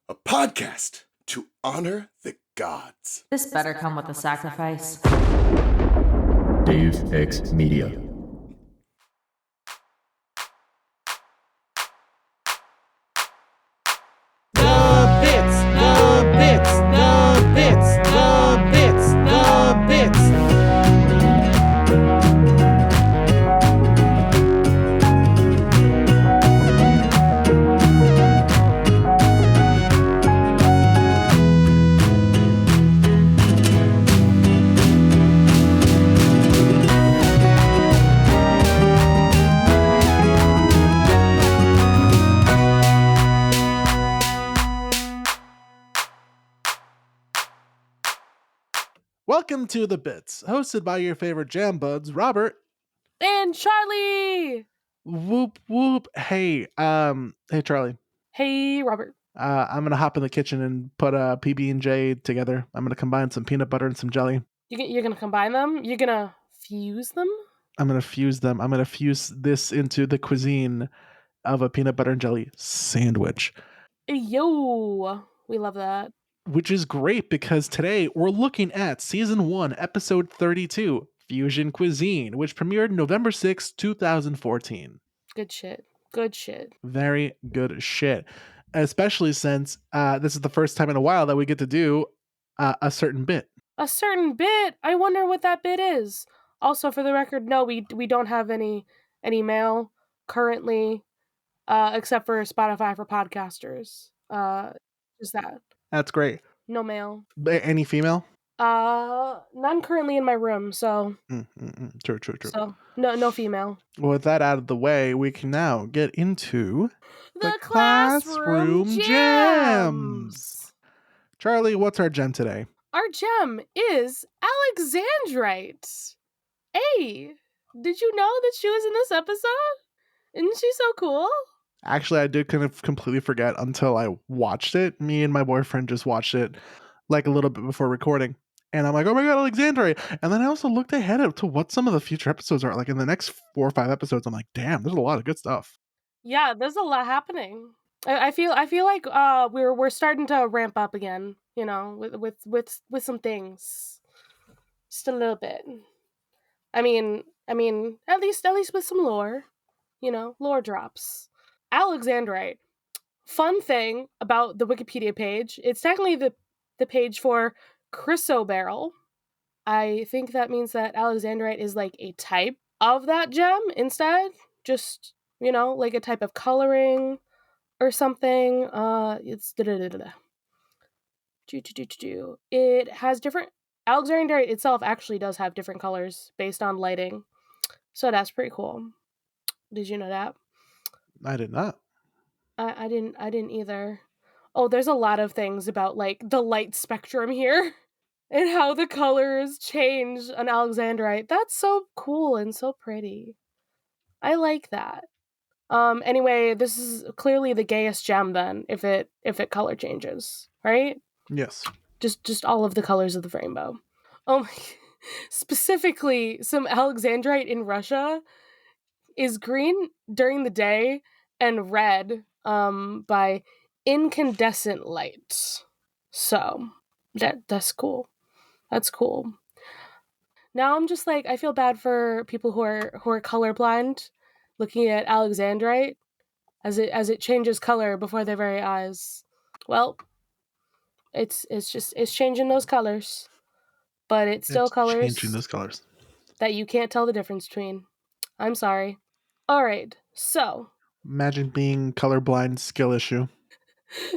a podcast to honor the gods. This better come with a sacrifice. Dave X Media. The bits, the bits, the bits, the bits, the bits. Welcome to The Bits, hosted by your favorite jam buds, Robert. And Charlie. Whoop whoop. Hey Charlie. Hey, Robert. I'm gonna hop in the kitchen and put a PB and J together. I'm gonna combine some peanut butter and some jelly. You're gonna combine them? You're gonna fuse them? I'm gonna fuse them. I'm gonna fuse this into the cuisine of a peanut butter and jelly sandwich, Yo, we love that. which is great because today we're looking at season 1, episode 32, Fusion Cuisine, which premiered November 6, 2014. Good shit. Good shit. Very good shit. Especially since this is the first time in a while that we get to do a certain bit. A certain bit. I wonder what that bit is. Also, for the record, no, we don't have any mail currently, except for Spotify for podcasters. Just that. That's great. No mail. Any female? None currently in my room, so True. so no female. Well, with that out of the way, we can now get into The classroom gems. Charlie, what's our gem today? Our gem is Alexandrite. Hey, did you know that she was in this episode? Isn't she so cool? Actually, I did kind of completely forget until I watched it. Me and my boyfriend just watched it like a little bit before recording. And I'm like, oh my god, Alexandrite. And then I also looked ahead to what some of the future episodes are. Like in the next 4 or 5 episodes, I'm like, damn, there's a lot of good stuff. Yeah, there's a lot happening. I feel like we're starting to ramp up again, you know, with some things. Just a little bit. I mean, at least with some lore, you know, lore drops. Alexandrite. Fun thing about the Wikipedia page, it's technically the page for chrysoberyl. I think that means that Alexandrite is like a type of that gem instead. Just, you know, like a type of coloring or something. It's It has different. Alexandrite itself actually does have different colors based on lighting, so that's pretty cool. Did you know that? I did not. I didn't either. Oh, there's a lot of things about like the light spectrum here and how the colors change on Alexandrite. That's so cool and so pretty. I like that. Anyway, this is clearly the gayest gem then if it color changes, right? Yes. Just all of the colors of the rainbow. Oh my, specifically some Alexandrite in Russia is green during the day and red by incandescent light. So that's cool. That's cool. Now I'm just like, I feel bad for people who are colorblind looking at Alexandrite as it changes color before their very eyes. Well, it's changing those colors, but it's still colors Changing those colors that you can't tell the difference between. I'm sorry. All right, so imagine being colorblind skill issue.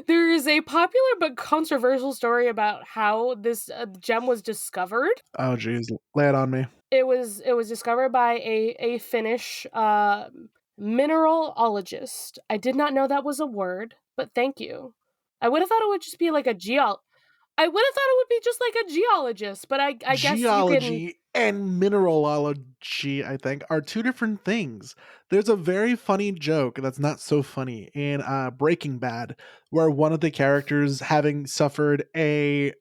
there is a popular but controversial story about how this gem was discovered. Oh geez, lay it on me. It was discovered by a Finnish mineralologist. I did not know that was a word, but thank you. I would have thought it would just be like a I would have thought it would be just like a geologist, but I guess Geology and mineralogy, I think, are two different things. There's a very funny joke that's not so funny in Breaking Bad, where one of the characters, having suffered an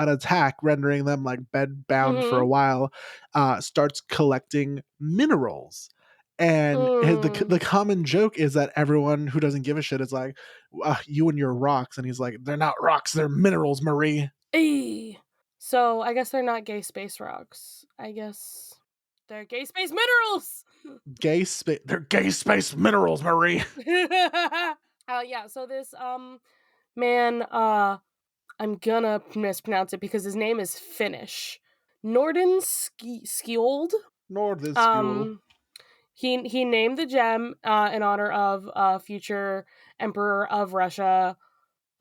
attack, rendering them like bed bound for a while, starts collecting minerals. And Mm. the common joke is that everyone who doesn't give a shit is like, you and your rocks. And he's like, they're not rocks, they're minerals, Marie. Eee. So I guess they're not gay space rocks. I guess they're gay space minerals. They're gay space minerals, Marie. Yeah, so this man, I'm gonna mispronounce it because his name is Finnish. Norden Skjold. Nordisfuel. Um he named the gem in honor of future emperor of Russia,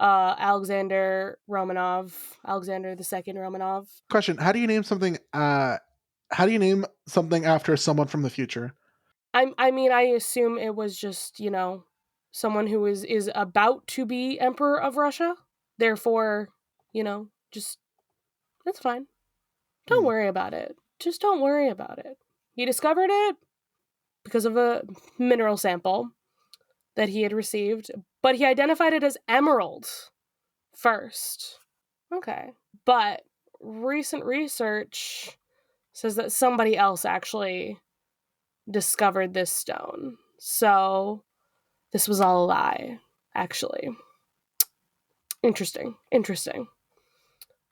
Alexander the Second Romanov. Question: How do you name something? How do you name something after someone from the future? I mean, I assume it was just, someone who is about to be emperor of Russia. Therefore, just that's fine. Don't Hmm. worry about it. Just don't worry about it. He discovered it because of a mineral sample that he had received, but he identified it as emerald first. Okay. But recent research says that somebody else actually discovered this stone. So this was all a lie, actually. Interesting.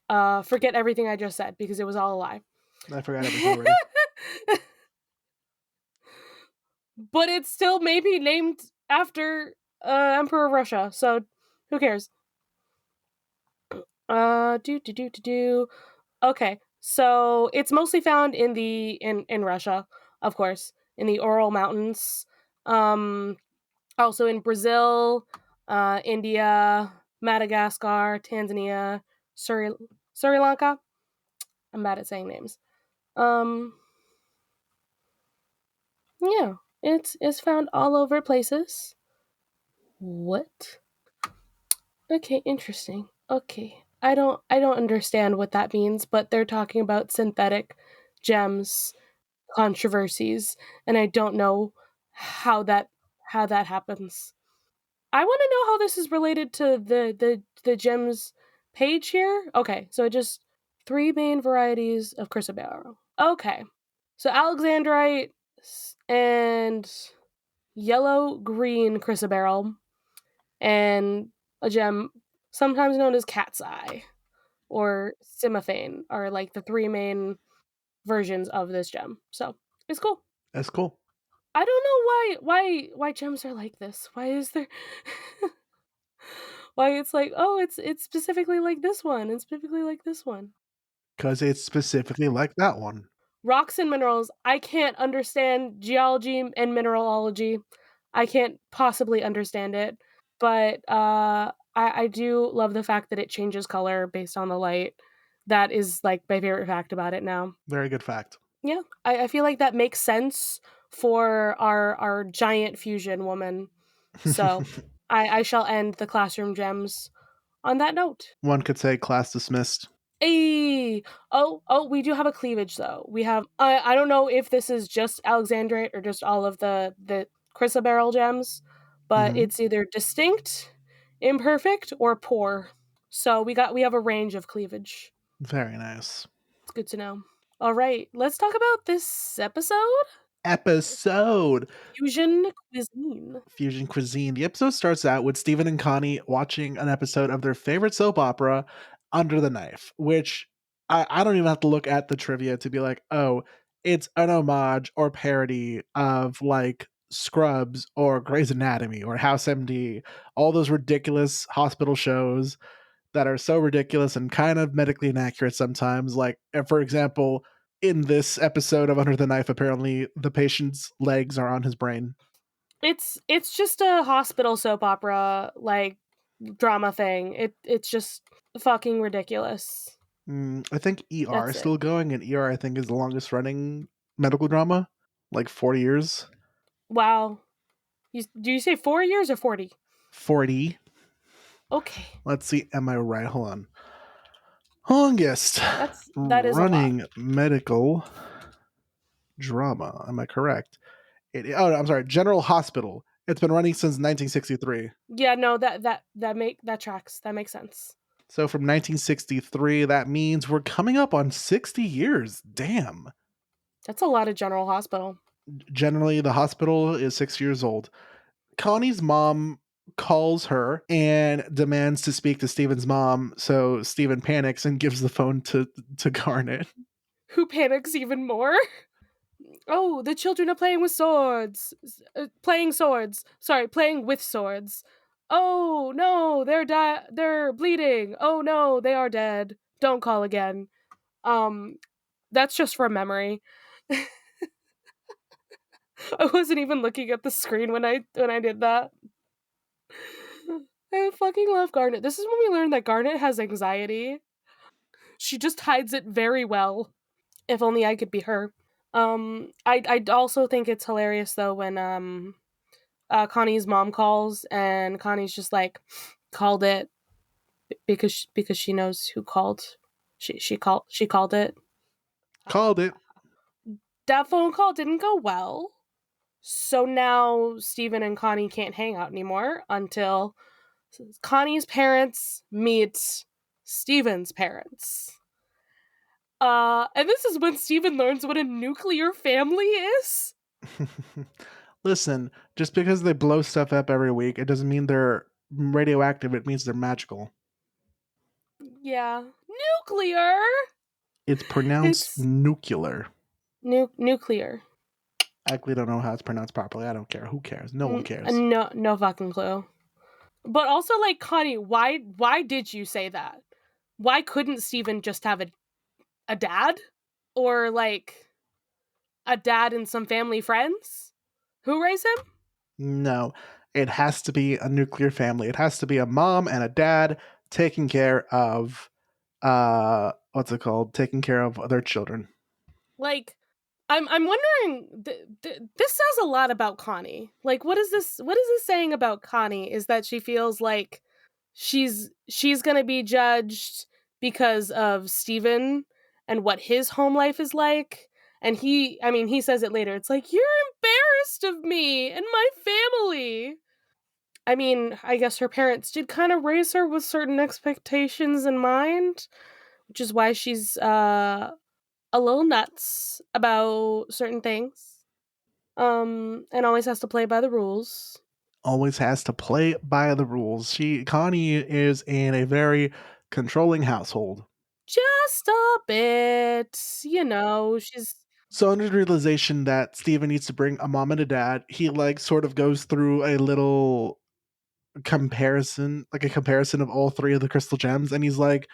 Forget everything I just said because it was all a lie. I forgot everything already. But it's still maybe named after Emperor of Russia, so who cares? Do. Okay, so it's mostly found in Russia, of course, in the Ural Mountains. Also in Brazil, India, Madagascar, Tanzania, Sri Lanka. I'm bad at saying names. Yeah, it's found all over places. What? Okay, interesting. Okay. I don't understand what that means, but they're talking about synthetic gems controversies, and I don't know how that happens. I want to know how this is related to the gems page here. Okay, so just three main varieties of chrysoberyl. Okay. So alexandrite and yellow green chrysoberyl and a gem sometimes known as cat's eye or simophane are like the three main versions of this gem. So it's cool. That's cool. I don't know why gems are like this. Why is there why it's like, oh, it's specifically like this one and specifically like this one. Because it's specifically like that one. Rocks and minerals, I can't understand geology and mineralogy. I can't possibly understand it. But I do love the fact that it changes color based on the light. That is like my favorite fact about it now. Very good fact. Yeah. I feel like that makes sense for our giant fusion woman. So I shall end the classroom gems on that note. One could say class dismissed. Hey, we do have a cleavage though. We have I don't know if this is just alexandrite or just all of the chrysoberyl gems, but Mhm. it's either distinct, imperfect, or poor. So we have a range of cleavage. Very nice. It's good to know. All right, let's talk about this episode. Episode Fusion Cuisine. Fusion Cuisine. The episode starts out with Stephen and Connie watching an episode of their favorite soap opera, Under the Knife, which I don't even have to look at the trivia to be like, oh, it's an homage or parody of like Scrubs or Grey's Anatomy or House MD, all those ridiculous hospital shows that are so ridiculous and kind of medically inaccurate sometimes. Like, for example, in this episode of Under the Knife, apparently the patient's legs are on his brain. It's just a hospital soap opera like drama thing. It's just fucking ridiculous. I think ER That's is it. still going, and ER I think is the longest running medical drama, like 40 years. Wow. Do you say 4 years or 40? 40. Okay. Let's see, am I right? Hold on. Longest That is a lot. running medical drama. Am I correct? Oh, no, I'm sorry. General Hospital. It's been running since 1963. Yeah, no, that tracks. That makes sense. So from 1963, that means we're coming up on 60 years. Damn. That's a lot of General Hospital. Generally, the hospital is 6 years old. Connie's mom calls her and demands to speak to Steven's mom, so Steven panics and gives the phone to Garnet. Who panics even more? Oh, the children are playing with swords. Playing swords. Sorry, playing with swords. Oh no, they're bleeding. Oh no, they are dead. Don't call again. Um, that's just for memory. I wasn't even looking at the screen when I did that. I fucking love Garnet. This is when we learned that Garnet has anxiety. She just hides it very well. If only I could be her. I also think it's hilarious though when Connie's mom calls and Connie's just like called it because she knows who called. She called it. Called it. That phone call didn't go well. So now Steven and Connie can't hang out anymore until Connie's parents meet Steven's parents. And this is when Steven learns what a nuclear family is. Listen, just because they blow stuff up every week, it doesn't mean they're radioactive. It means they're magical. Yeah. Nuclear! It's pronounced It's nuclear. nuclear. I actually don't know how it's pronounced properly. I don't care. Who cares? No one cares. No fucking clue. But also, like, Connie, why did you say that? Why couldn't Steven just have a dad? Or, like, a dad and some family friends who raise him? No, it has to be a nuclear family. It has to be a mom and a dad taking care of what's it called? Taking care of their children. Like, I'm wondering. This says a lot about Connie. Like, what is this? What is this saying about Connie? Is that she feels like she's gonna be judged because of Steven and what his home life is like. And he says it later. It's like, you're embarrassed of me and my family. I mean, I guess her parents did kind of raise her with certain expectations in mind, which is why she's a little nuts about certain things. And always has to play by the rules. Always has to play by the rules. Connie is in a very controlling household. Just a bit, she's So under the realization that Steven needs to bring a mom and a dad, he like sort of goes through a little comparison, like a comparison of all three of the crystal gems, and he's like,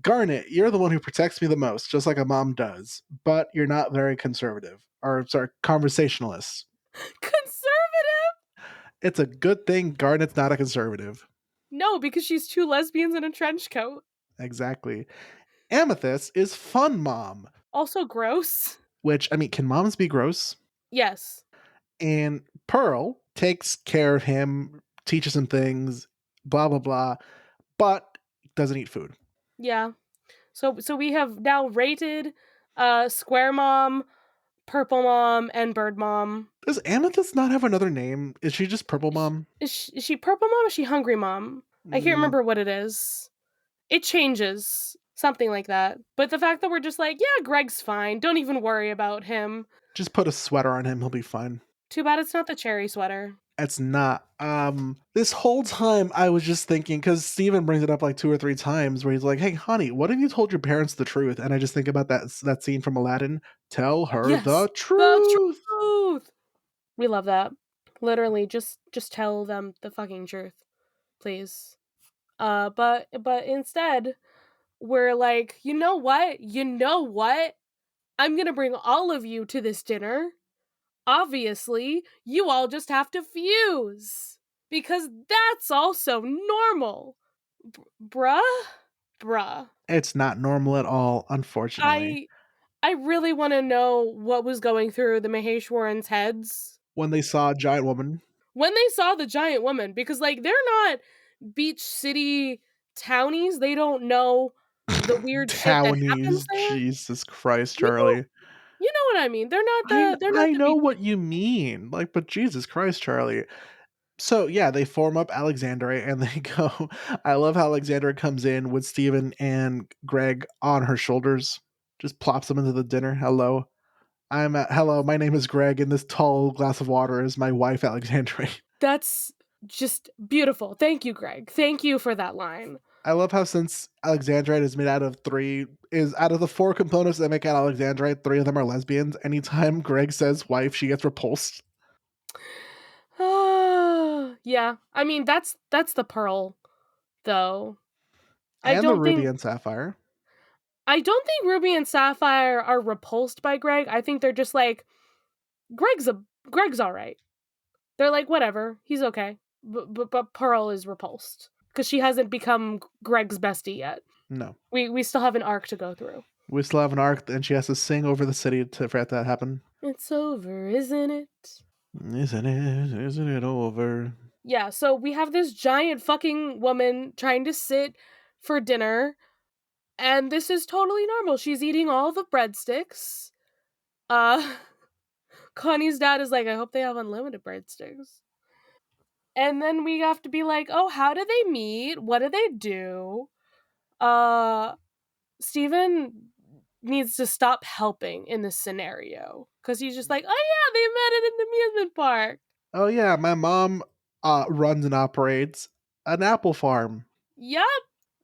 Garnet, you're the one who protects me the most, just like a mom does, but you're not very conservative. Or sorry, conversationalist. conservative. It's a good thing Garnet's not a conservative. No, because she's two lesbians in a trench coat. Exactly. Amethyst is fun mom. Also gross. Which, I mean, can moms be gross? Yes. And Pearl takes care of him, teaches him things, blah blah blah, but doesn't eat food. Yeah. So we have now rated Square Mom, Purple Mom, and Bird Mom. Does Amethyst not have another name? Is she just Purple Mom? Is she Purple Mom or is she Hungry Mom? I can't remember what it is. It changes. Something like that. But the fact that we're just like, yeah, Greg's fine. Don't even worry about him. Just put a sweater on him, he'll be fine. Too bad it's not the cherry sweater. It's not. This whole time I was just thinking, because Steven brings it up like 2 or 3 times where he's like, hey honey, what if you told your parents the truth? And I just think about that scene from Aladdin. Tell her Yes, the truth. The truth. We love that. Literally, just tell them the fucking truth. Please. But instead, we're like, you know what? I'm gonna bring all of you to this dinner. Obviously, you all just have to fuse. Because that's also normal. Bruh. It's not normal at all, unfortunately. I really want to know what was going through the Maheshwarans' heads When they saw a giant woman. when they saw the giant woman, because like they're not beach city townies. They don't know the weird shit that happens Townies, there. Jesus Christ, You know, Charlie. you know what I mean. They're not I the know beach. what you mean. Like, but Jesus Christ, Charlie. So yeah, they form up Alexandria and they go. I love how Alexandria comes in with Steven and Greg on her shoulders, just plops them into the dinner. Hello. Hello, my name is Greg, and this tall glass of water is my wife, Alexandra. That's just beautiful. Thank you, Greg. Thank you for that line. I love how since Alexandrite is made out of out of the 4 components that make out Alexandrite, 3 of them are lesbians. Anytime Greg says wife, she gets repulsed. Yeah. I mean, that's the pearl, though. I And the don't ruby think and sapphire. Ruby and Sapphire are repulsed by Greg. I think they're just like Greg's all right. They're like whatever, he's okay. But Pearl is repulsed because she hasn't become Greg's bestie yet. No. We still have an arc to go through. We still have an arc, and she has to sing over the city for that to happen. It's over, isn't it? Isn't it? Isn't it over? Yeah, so we have this giant fucking woman trying to sit for dinner, and this is totally normal. She's eating all the breadsticks. Connie's dad is like, I hope they have unlimited breadsticks. And then we have to be like, oh, how do they meet? What do they do? Steven needs to stop helping in this scenario. Because he's just like, oh yeah, they met at an amusement park. Oh yeah, my mom runs and operates an apple farm. Yup.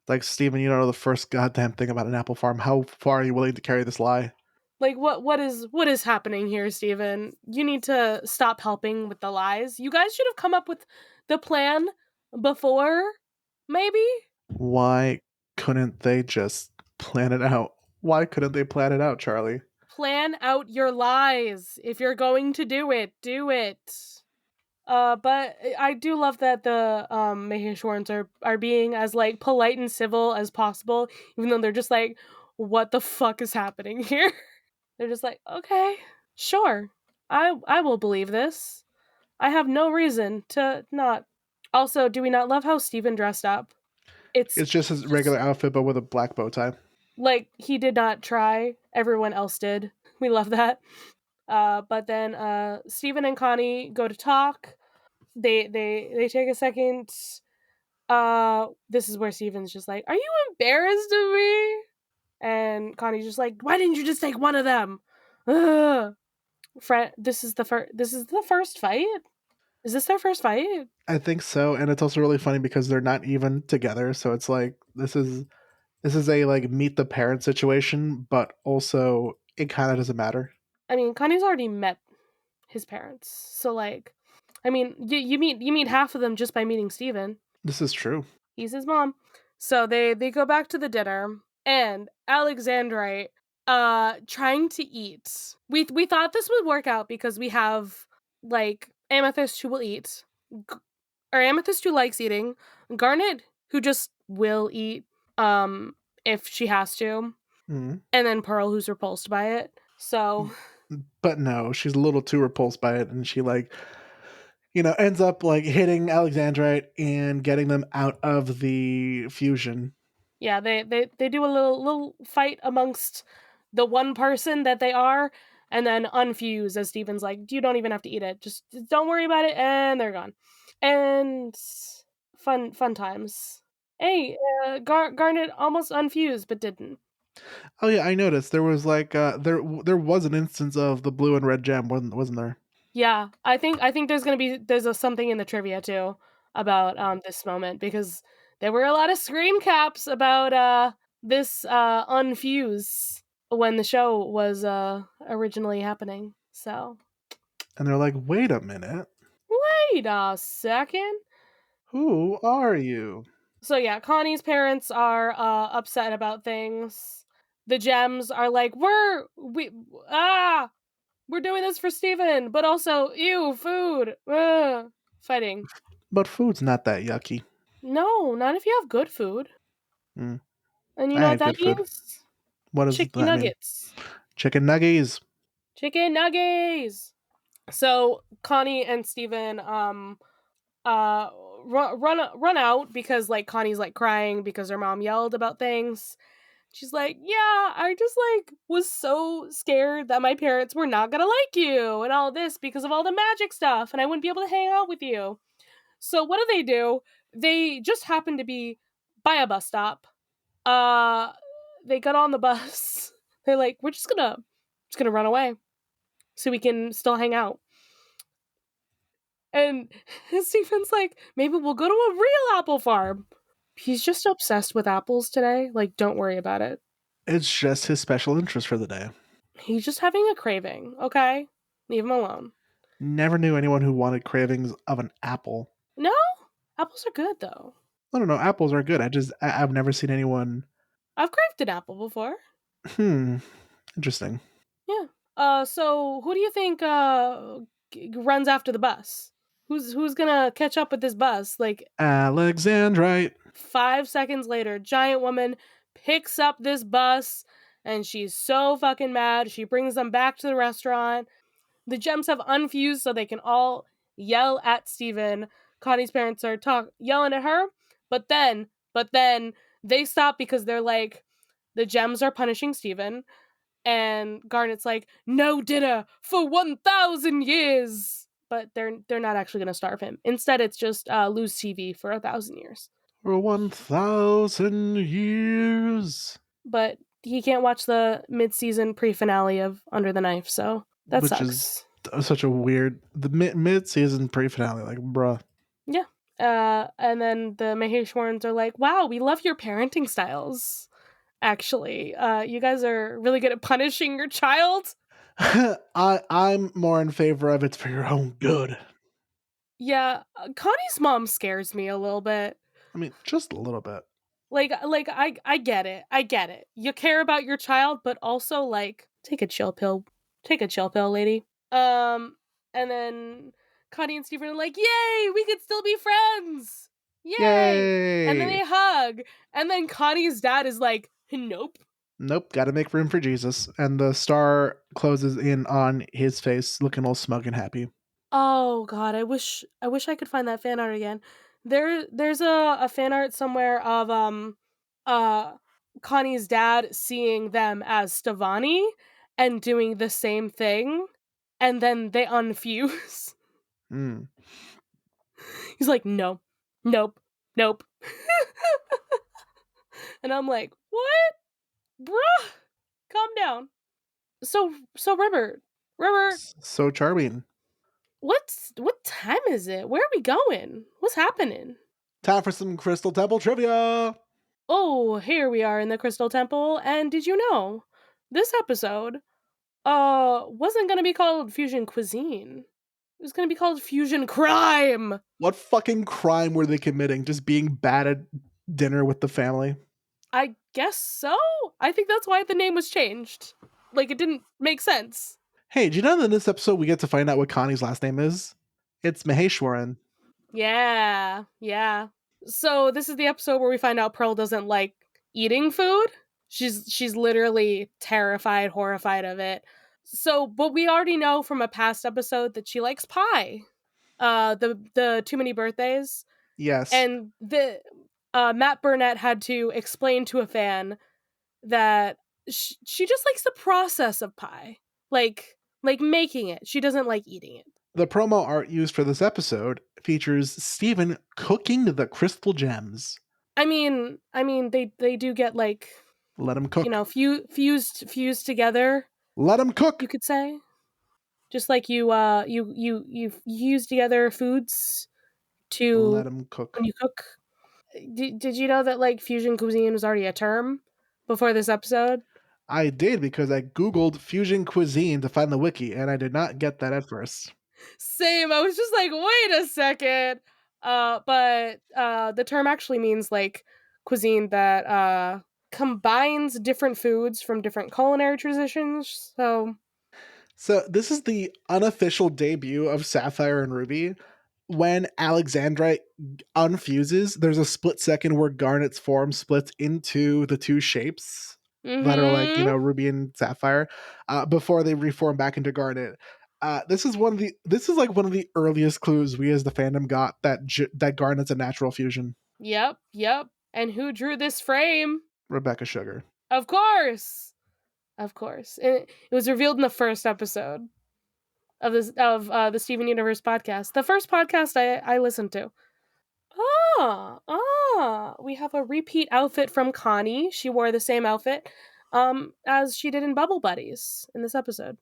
Like, Steven, you don't know the first goddamn thing about an apple farm. How far are you willing to carry this lie? Like what is happening here, Steven? You need to stop helping with the lies. You guys should have come up with the plan before, maybe? Why couldn't they just plan it out? Why couldn't they plan it out, Charlie? Plan out your lies. If you're going to do it, do it. But I do love that the Maheshwarans are being as like polite and civil as possible, even though they're just like, what the fuck is happening here? They're just like, okay, sure. I will believe this. I have no reason to not. Also, do we not love how Steven dressed up? It's just his regular outfit, but with a black bow tie. Like, he did not try. Everyone else did. We love that. But then Steven and Connie go to talk. They take a second. This is where Steven's just like, are you embarrassed of me? And Connie's just like, why didn't you just take one of them? Ugh. This is the first fight? Is this their first fight? I think so, and it's also really funny because they're not even together, so it's like this is a like meet the parent situation, but also it kind of doesn't matter. I mean, Connie's already met his parents, so like, I mean, you meet half of them just by meeting Steven. This is true. He's his mom. So they go back to the dinner, and Alexandrite trying to eat. We thought this would work out because we have like Amethyst who will eat, or Amethyst who likes eating, Garnet who just will eat if she has to, Mm-hmm. and then Pearl who's repulsed by it. So But no, she's a little too repulsed by it, and she like ends up like hitting Alexandrite and getting them out of the fusion. yeah, they do a little fight amongst the one person that they are, and then unfuse as Steven's like, you don't even have to eat it, just don't worry about it, and they're gone. And fun times. Hey, Garnet almost unfused but didn't. Oh yeah, I noticed there was like there was an instance of the blue and red gem, wasn't there? Yeah, I think there's something in the trivia too about this moment, because there were a lot of screen caps about this unfuse when the show was originally happening. So And they're like, wait a minute, wait a second. who are you? So yeah, Connie's parents are upset about things. The gems are like, we're doing this for Steven, but also, ew, food. Fighting. But food's not that yucky. No, not if you have good food. Mm, And you I know what had that good food. means? What does Chicken that mean? nuggets. Chicken nuggets. Chicken nuggets. So Connie and Steven run out because like Connie's like crying because her mom yelled about things. She's like, yeah, I just like was so scared that my parents were not gonna like you and all this because of all the magic stuff, and I wouldn't be able to hang out with you. So what do? They just happen to be by a bus stop. They got on the bus. They're like, we're just gonna run away. so we can still hang out. And Steven's like, maybe we'll go to a real apple farm. He's just obsessed with apples today. Like, don't worry about it. It's just his special interest for the day. He's just having a craving, okay? Leave him alone. Never knew anyone who wanted cravings of an apple. No? Apples are good, though. I don't know. Apples are good. I've never seen anyone. I've craved an apple before. Interesting. Yeah. So who do you think runs after the bus? Who's gonna catch up with this bus? Like, Alexandrite. 5 seconds later, giant woman picks up this bus, and she's so fucking mad. She brings them back to the restaurant. The gems have unfused so they can all yell at Steven. Connie's parents are yelling at her, but then they stop because they're like, the gems are punishing Steven. And Garnet's like, no dinner for 1,000 years. But they're not actually going to starve him. Instead, it's just lose TV for 1,000 years. For 1,000 years. But he can't watch the mid-season pre-finale of Under the Knife, so that Which sucks. is such a weird... The mid-season pre-finale, like, bruh. Yeah. And then the Maheshwarans are like, wow, we love your parenting styles. Actually, you guys are really good at punishing your child. I'm more in favor of it's for your own good. Yeah, Connie's mom scares me a little bit. I mean, just a little bit. Like I get it. I get it. You care about your child, but also like take a chill pill. Take a chill pill, lady. And then Connie and Steven are like, "Yay, we could still be friends." Yay! And then they hug. And then Connie's dad is like, "Nope." Nope, gotta make room for Jesus. And the star closes in on his face, looking all smug and happy. Oh god, I wish I could find that fan art again. There's a fan art somewhere of Connie's dad seeing them as Stevani and doing the same thing, and then they unfuse. He's like, no, nope, nope. And I'm like, what? Bruh, calm down. So River, So charming. what time is it? Where are we going? What's happening? Time for some Crystal Temple trivia. Oh, here we are in the Crystal Temple, and did you know this episode wasn't gonna be called Fusion Cuisine. It was gonna be called Fusion Crime. What fucking crime were they committing? Just being bad at dinner with the family? I guess so. I think that's why the name was changed. Like, it didn't make sense. Hey, do you know that in this episode we get to find out what Connie's last name is? It's Maheshwaran. Yeah. So this is the episode where we find out Pearl doesn't like eating food. She's literally terrified, horrified of it. So, but we already know from a past episode that she likes pie. The Too Many Birthdays. Yes. And the Matt Burnett had to explain to a fan that she just likes the process of pie, like making it. She doesn't like eating it. The promo art used for this episode features Steven cooking the crystal gems. I mean, they do get like, let them cook. You know, fused together. Let them cook. You could say, just like you fuse together foods to let them cook when you cook. Did you know that like fusion cuisine was already a term before this episode? I did, because I googled fusion cuisine to find the wiki, and I did not get that at first. Same. I was just like, wait a second. But the term actually means like cuisine that combines different foods from different culinary traditions. So this is the unofficial debut of Sapphire and Ruby. When Alexandrite unfuses, there's a split second where Garnet's form splits into the two shapes that are like, you know, Ruby and Sapphire, before they reform back into Garnet. This is one of the earliest clues we as the fandom got that Garnet's a natural fusion. Yep. And who drew this frame? Rebecca Sugar. Of course. It was revealed in the first episode of the Steven Universe podcast. The first podcast I listened to. We have a repeat outfit from Connie. She wore the same outfit as she did in Bubble Buddies in this episode.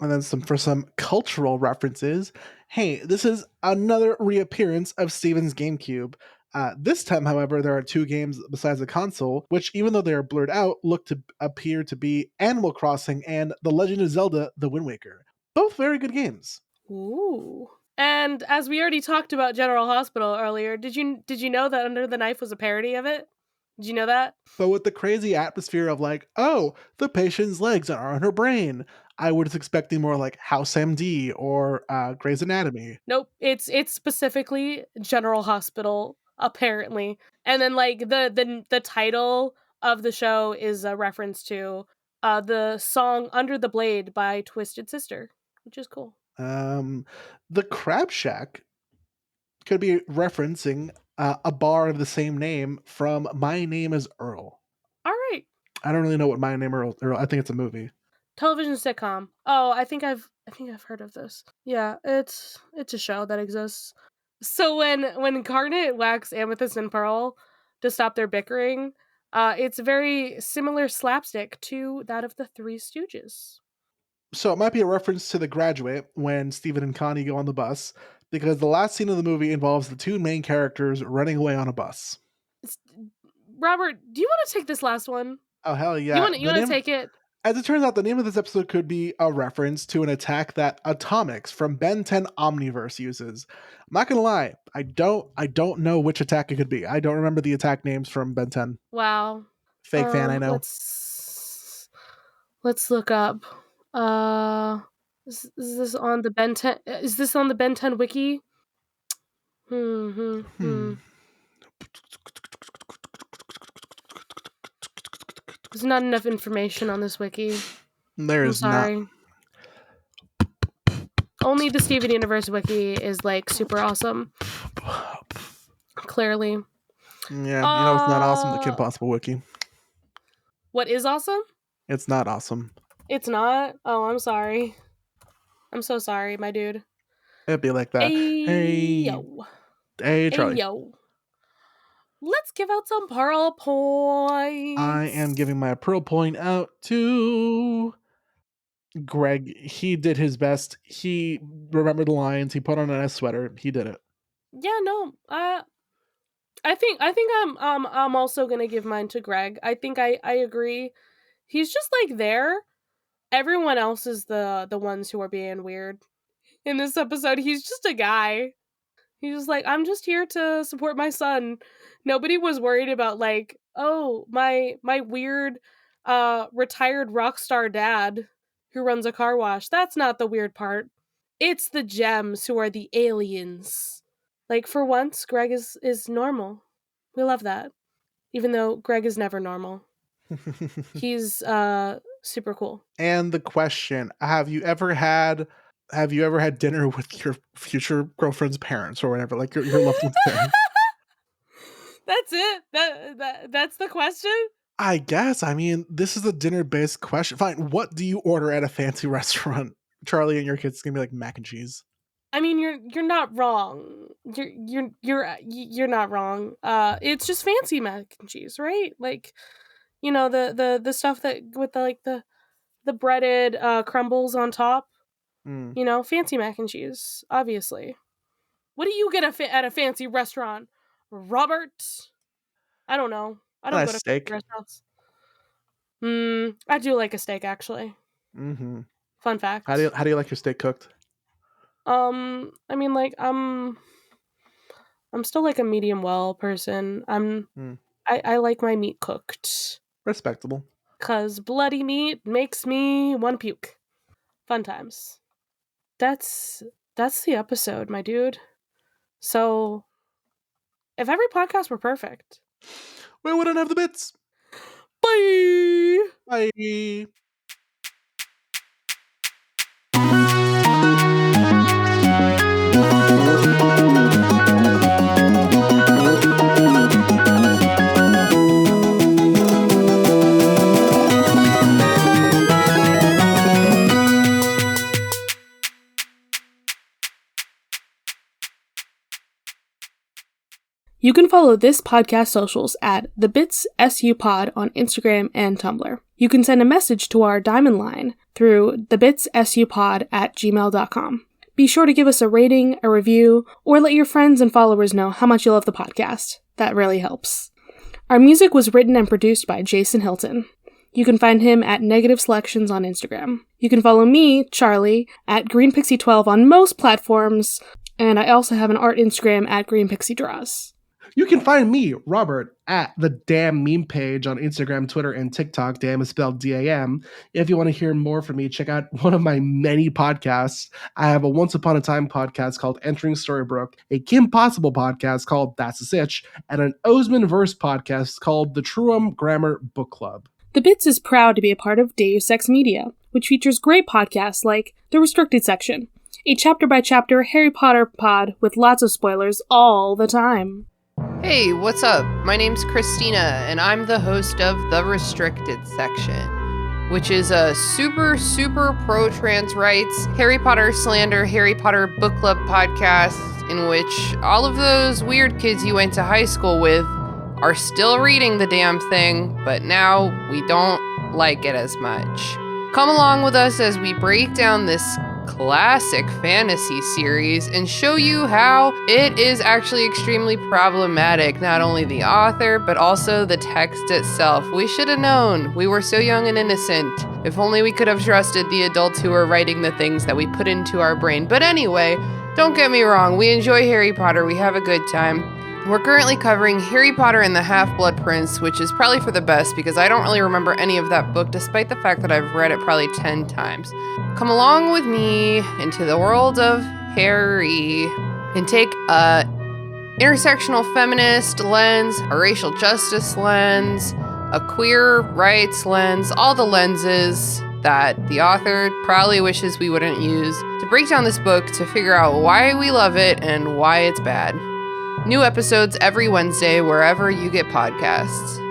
And then for some cultural references, hey, this is another reappearance of Steven's GameCube. This time, however, there are 2 games besides the console, which, even though they are blurred out, look to appear to be Animal Crossing and The Legend of Zelda: The Wind Waker. Both very good games. Ooh. And as we already talked about General Hospital earlier, did you know that Under the Knife was a parody of it? Did you know that? But with the crazy atmosphere of like, oh, the patient's legs are on her brain, I was expecting more like House MD or Grey's Anatomy. Nope. It's specifically General Hospital, apparently. And then like the title of the show is a reference to the song Under the Blade by Twisted Sister, which is cool. The Crab Shack could be referencing a bar of the same name from My Name is Earl. All right. I don't really know what My Name is Earl. I think it's a movie. Television sitcom. Oh, I think I've heard of this. Yeah, it's a show that exists. So when Garnet whacks Amethyst and Pearl to stop their bickering, it's very similar slapstick to that of the Three Stooges. So it might be a reference to The Graduate when Stephen and Connie go on the bus, because the last scene of the movie involves the 2 main characters running away on a bus. Robert, do you want to take this last one? Oh hell yeah! You want to take it? As it turns out, the name of this episode could be a reference to an attack that Atomics from Ben 10 Omniverse uses. I'm not gonna lie, I don't know which attack it could be. I don't remember the attack names from Ben 10. Wow. Fake fan, I know. Let's look up. Is this on the Ben 10? Is this on the Ben 10 wiki? There's not enough information on this wiki. There's I'm sorry. Only the Steven Universe wiki is like super awesome. Clearly. Yeah, you know it's not awesome, the Kim Possible wiki. What is awesome? It's not awesome. It's not? Oh, I'm sorry. I'm so sorry, my dude. It'd be like that. Yo. Hey, Charlie. Yo. Let's give out some Pearl points. I am giving my Pearl point out to Greg. He did his best. He remembered the lines. He put on a nice sweater. He did it. Yeah, no. I think I'm also gonna give mine to Greg. I think I agree. He's just like there. Everyone else is the ones who are being weird. In this episode, he's just a guy. He's just like, I'm just here to support my son. Nobody was worried about like, oh, my weird retired rock star dad who runs a car wash. That's not the weird part. It's the gems who are the aliens. Like, for once, Greg is normal. We love that. Even though Greg is never normal. He's super cool. And the question, have you ever had dinner with your future girlfriend's parents or whatever, like your loved one's parents? That's it? That's the question? I guess. I mean, this is a dinner-based question. Fine. What do you order at a fancy restaurant? Charlie and your kids gonna be like mac and cheese. I mean, you're not wrong. You're not wrong. It's just fancy mac and cheese, right? Like, you know, the stuff that with the breaded crumbles on top. You know, fancy mac and cheese, obviously. What do you get at a fancy restaurant, Robert? I don't know. I don't go to steak. restaurants. I do like a steak, actually. Mm-hmm. Fun fact. How do you like your steak cooked? I mean, like, I'm still like a medium well person. I like my meat cooked. Respectable. 'Cause bloody meat makes me want to puke. Fun times. That's the episode, my dude. So, if every podcast were perfect, we wouldn't have the bits. Bye. Bye. You can follow this podcast socials at The Bits SU Pod on Instagram and Tumblr. You can send a message to our Diamond line through thebitssupod@gmail.com. Be sure to give us a rating, a review, or let your friends and followers know how much you love the podcast. That really helps. Our music was written and produced by Jason Hilton. You can find him at Negative Selections on Instagram. You can follow me, Charlie, at GreenPixie12 on most platforms, and I also have an art Instagram at GreenPixieDraws. You can find me, Robert, at the Damn Meme page on Instagram, Twitter, and TikTok. Damn is spelled D-A-M. If you want to hear more from me, check out one of my many podcasts. I have a Once Upon a Time podcast called Entering Storybrooke, a Kim Possible podcast called That's a Sitch, and an Oseman Verse podcast called The Truum Grammar Book Club. The Bits is proud to be a part of Deus Ex Media, which features great podcasts like The Restricted Section, a chapter-by-chapter Harry Potter pod with lots of spoilers all the time. Hey, what's up? My name's Christina, and I'm the host of The Restricted Section, which is a super pro-trans rights, Harry Potter slander, Harry Potter book club podcast in which all of those weird kids you went to high school with are still reading the damn thing, but now we don't like it as much. Come along with us as we break down this classic fantasy series and show you how it is actually extremely problematic, not only the author, but also the text itself. We should have known. We were so young and innocent. If only we could have trusted the adults who were writing the things that we put into our brain. But anyway, don't get me wrong, we enjoy Harry Potter, we have a good time. We're currently covering Harry Potter and the Half-Blood Prince, which is probably for the best because I don't really remember any of that book, despite the fact that I've read it probably 10 times. Come along with me into the world of Harry and take a intersectional feminist lens, a racial justice lens, a queer rights lens, all the lenses that the author probably wishes we wouldn't use to break down this book to figure out why we love it and why it's bad. New episodes every Wednesday wherever you get podcasts.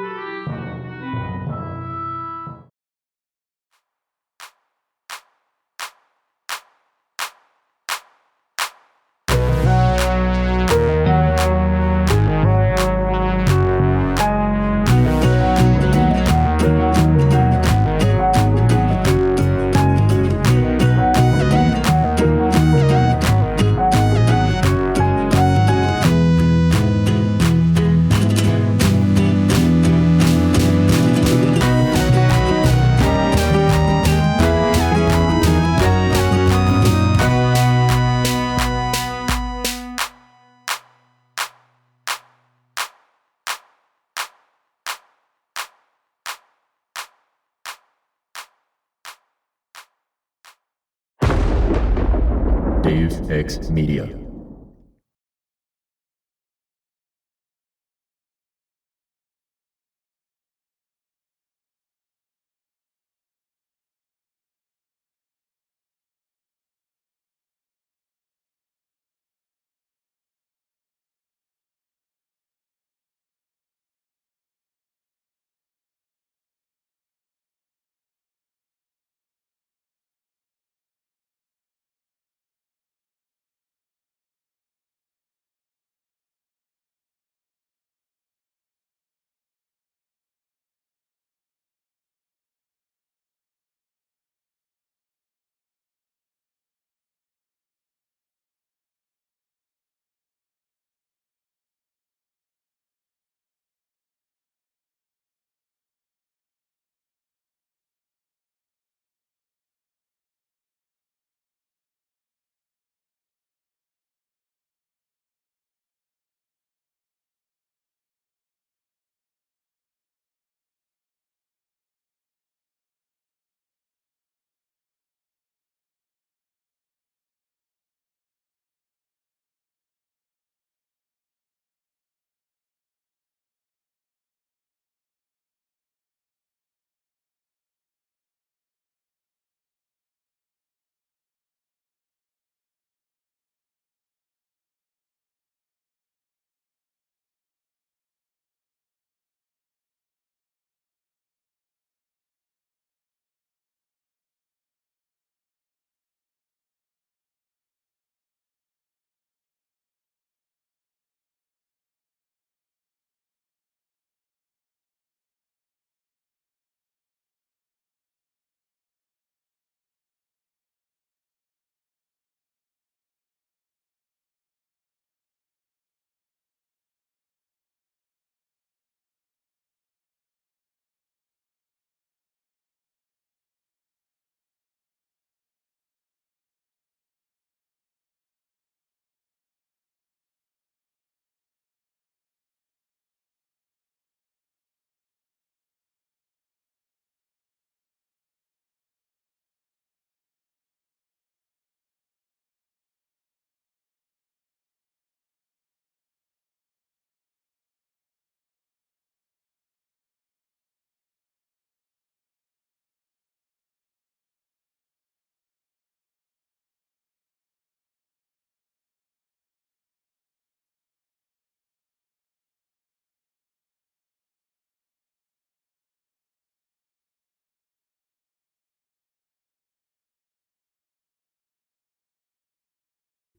Deus Ex Media.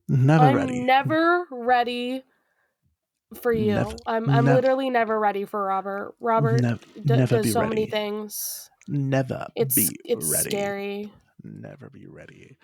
Never I'm ready. never ready for you. Nev- I'm nev- literally never ready for Robert. Robert never does be so many ready. things. Never It's be ready. scary. Never be ready.